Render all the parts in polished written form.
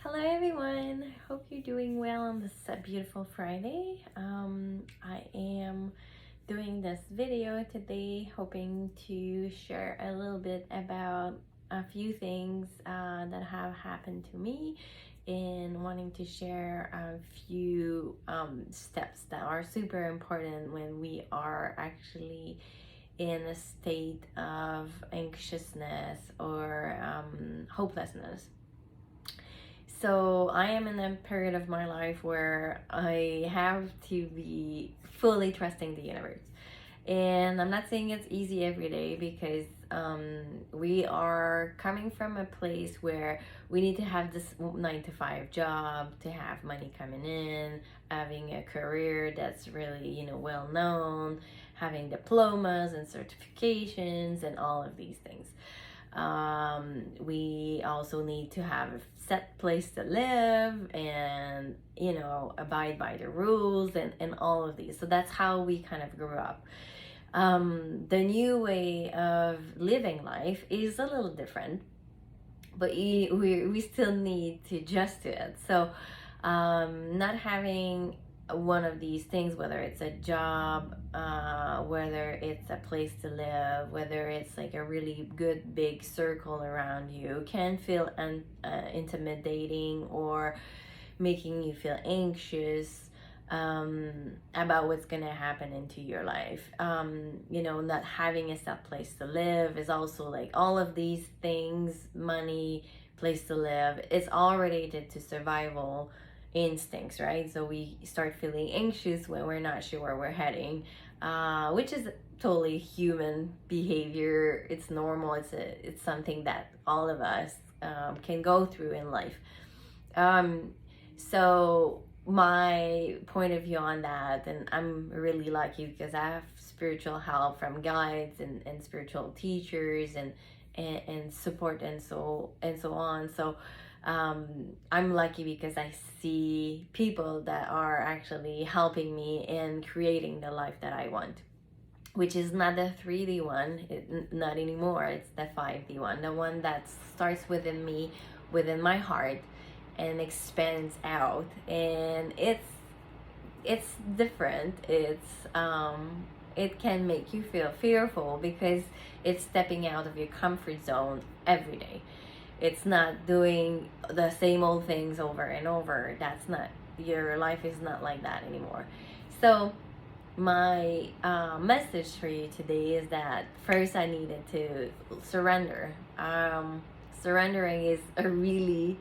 Hello everyone, hope you're doing well on this beautiful Friday. I am doing this video today hoping to share a little bit about a few things that have happened to me and wanting to share a few steps that are super important when we are actually in a state of anxiousness or hopelessness. So I am in a period of my life where I have to be fully trusting the universe. And I'm not saying it's easy every day because we are coming from a place where we need to have this 9 to 5 job to have money coming in, having a career that's really, well known, having diplomas and certifications and all of these things. We also need to have a set place to live and, abide by the rules and all of these. So that's how we kind of grew up. The new way of living life is a little different, but we still need to adjust to it. So, not having one of these things, whether it's a job, whether it's a place to live, whether it's like a really good big circle around you, can feel intimidating or making you feel anxious about what's going to happen into your life. Not having a set place to live is also like all of these things: money, place to live. It's all related to survival instincts, right? So we start feeling anxious when we're not sure where we're heading, which is totally human behavior. It's normal. It's something that all of us can go through in life. So my point of view on that, and I'm really lucky because I have spiritual help from guides and spiritual teachers and support and so on. So I'm lucky because I see people that are actually helping me in creating the life that I want, which is not the 3D one, not anymore. It's the 5D one, the one that starts within me, within my heart, and expands out. And it's different. It can make you feel fearful because it's stepping out of your comfort zone every day. It's not doing the same old things over and over. That's not, your life is not like that anymore. So my message for you today is that first I needed to surrender. Surrendering is a really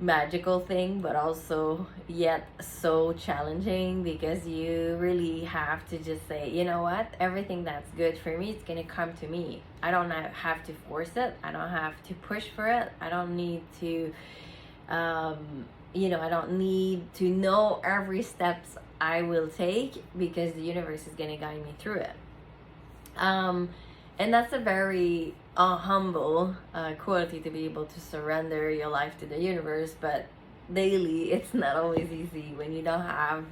magical thing, but also yet so challenging, because you really have to just say, you know what, everything that's good for me, it's gonna come to me. I don't have to force it. I don't have to push for it. I don't need to I don't need to know every steps I will take, because the universe is gonna guide me through it. And that's a very humble quality, to be able to surrender your life to the universe. But daily, it's not always easy when you don't have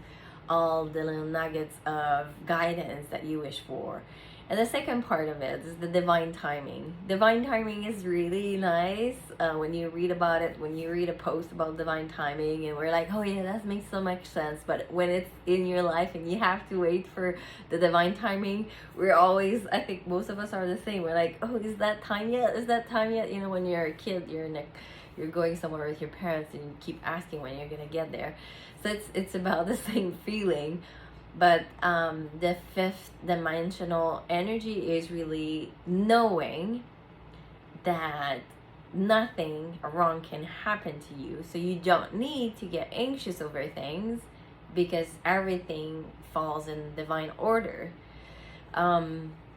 all the little nuggets of guidance that you wish for. And the second part of it is the divine timing. Divine timing is really nice when you read about it, when you read a post about divine timing, and we're like, oh yeah, that makes so much sense. But when it's in your life and you have to wait for the divine timing, we're always, I think most of us are the same. We're like, oh, is that time yet? Is that time yet? When you're a kid, you're going somewhere with your parents and you keep asking when you're gonna get there. So it's about the same feeling. But the fifth dimensional energy is really knowing that nothing wrong can happen to you. So you don't need to get anxious over things, because everything falls in divine order.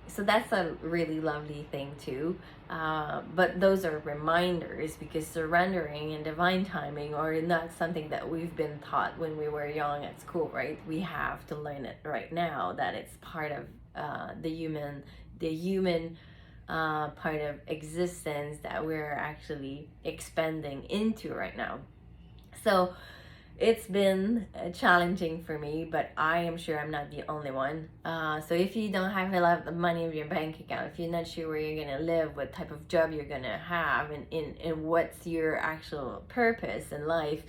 So that's a really lovely thing too. But those are reminders, because surrendering and divine timing are not something that we've been taught when we were young at school, right? We have to learn it right now, that it's part of the human part of existence that we're actually expanding into right now. So it's been challenging for me, but I am sure I'm not the only one. So if you don't have a lot of money in your bank account, if you're not sure where you're gonna live, what type of job you're gonna have, and what's your actual purpose in life,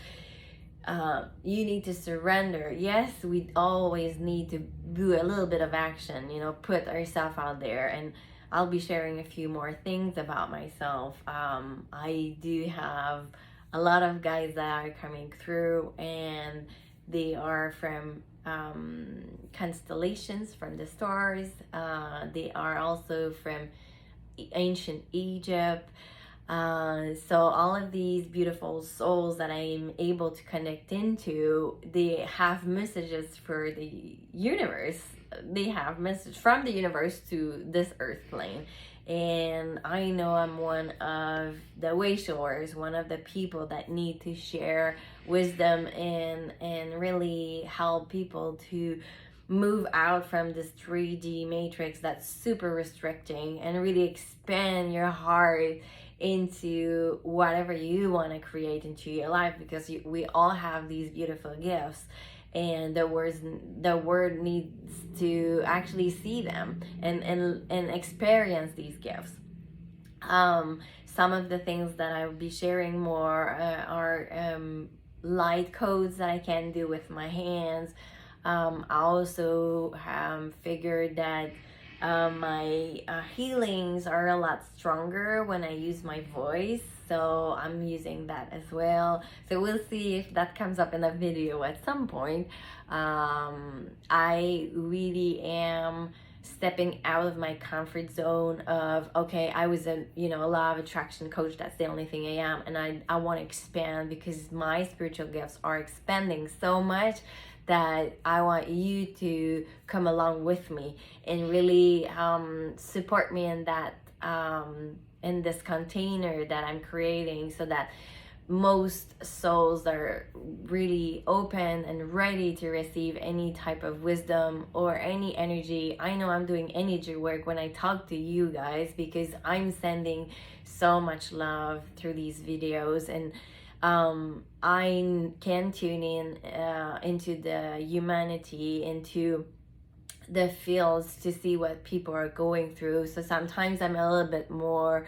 you need to surrender. Yes, we always need to do a little bit of action, put ourselves out there. And I'll be sharing a few more things about myself. I do have a lot of guys that are coming through, and they are from constellations, from the stars. They are also from ancient Egypt. So all of these beautiful souls that I'm able to connect into, they have messages for the universe. They have message from the universe to this earth plane. And I know I'm one of the wayshowers, one of the people that need to share wisdom and really help people to move out from this 3D matrix that's super restricting, and really expand your heart into whatever you want to create into your life, because we all have these beautiful gifts, and the word needs to actually see them and experience these gifts. Some of the things that I will be sharing more are light codes that I can do with my hands. I also figured that my healings are a lot stronger when I use my voice, so I'm using that as well. So we'll see if that comes up in a video at some point. I really am stepping out of my comfort zone of, okay, I was a law of attraction coach, that's the only thing I am, and I want to expand, because my spiritual gifts are expanding so much that I want you to come along with me and really support me in that in this container that I'm creating, so that most souls are really open and ready to receive any type of wisdom or any energy. I know I'm doing energy work when I talk to you guys, because I'm sending so much love through these videos, and I can tune in into the humanity, into the fields, to see what people are going through. So sometimes I'm a little bit more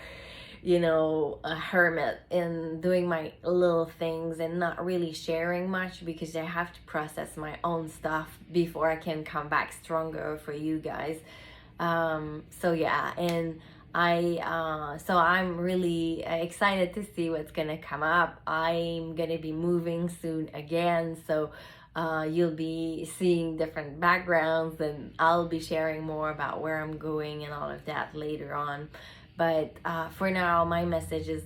a hermit in doing my little things and not really sharing much, because I have to process my own stuff before I can come back stronger for you guys. So yeah, and so I'm really excited to see what's gonna come up. I'm gonna be moving soon again, so you'll be seeing different backgrounds, and I'll be sharing more about where I'm going and all of that later on. But for now, my message is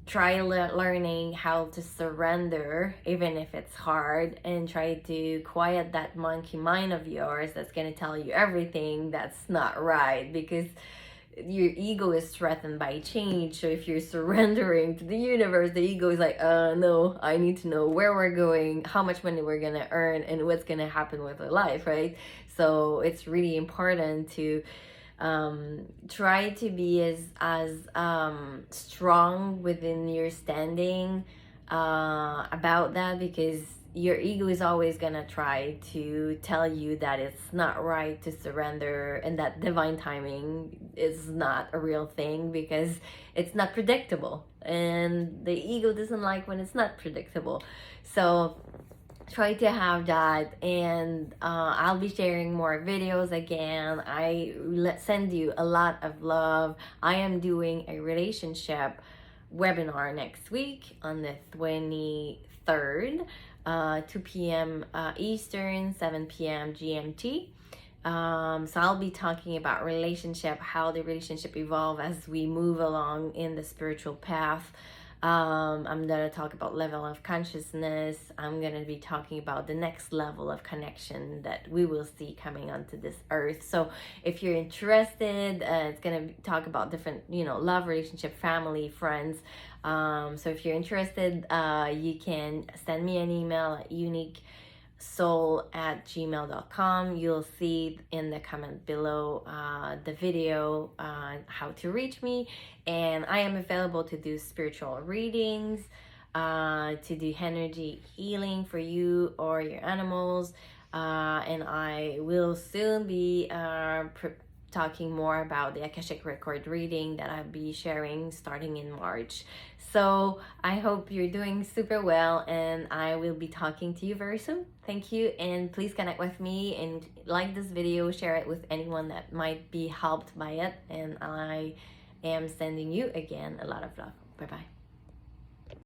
try learning how to surrender, even if it's hard, and try to quiet that monkey mind of yours that's going to tell you everything that's not right, because your ego is threatened by change. So if you're surrendering to the universe, the ego is like, no, I need to know where we're going, how much money we're going to earn, and what's going to happen with our life, right? So it's really important to try to be as strong within your standing about that, because your ego is always gonna try to tell you that it's not right to surrender, and that divine timing is not a real thing, because it's not predictable, and the ego doesn't like when it's not predictable. So try to have that, and I'll be sharing more videos again. I send you a lot of love. I am doing a relationship webinar next week on the 23rd, 2 p.m. Eastern, 7 p.m. GMT. So I'll be talking about relationship, how the relationship evolve as we move along in the spiritual path. I'm gonna talk about level of consciousness. I'm gonna be talking about the next level of connection that we will see coming onto this earth. So if you're interested, it's gonna talk about different, love, relationship, family, friends. So if you're interested, you can send me an email at uniquesoul@gmail.com. You'll see in the comment below the video how to reach me, and I am available to do spiritual readings, to do energy healing for you or your animals. And I will soon be talking more about the Akashic Record reading that I'll be sharing starting in March. So I hope you're doing super well, and I will be talking to you very soon. Thank you, and please connect with me and like this video, share it with anyone that might be helped by it, and I am sending you again a lot of love. Bye bye.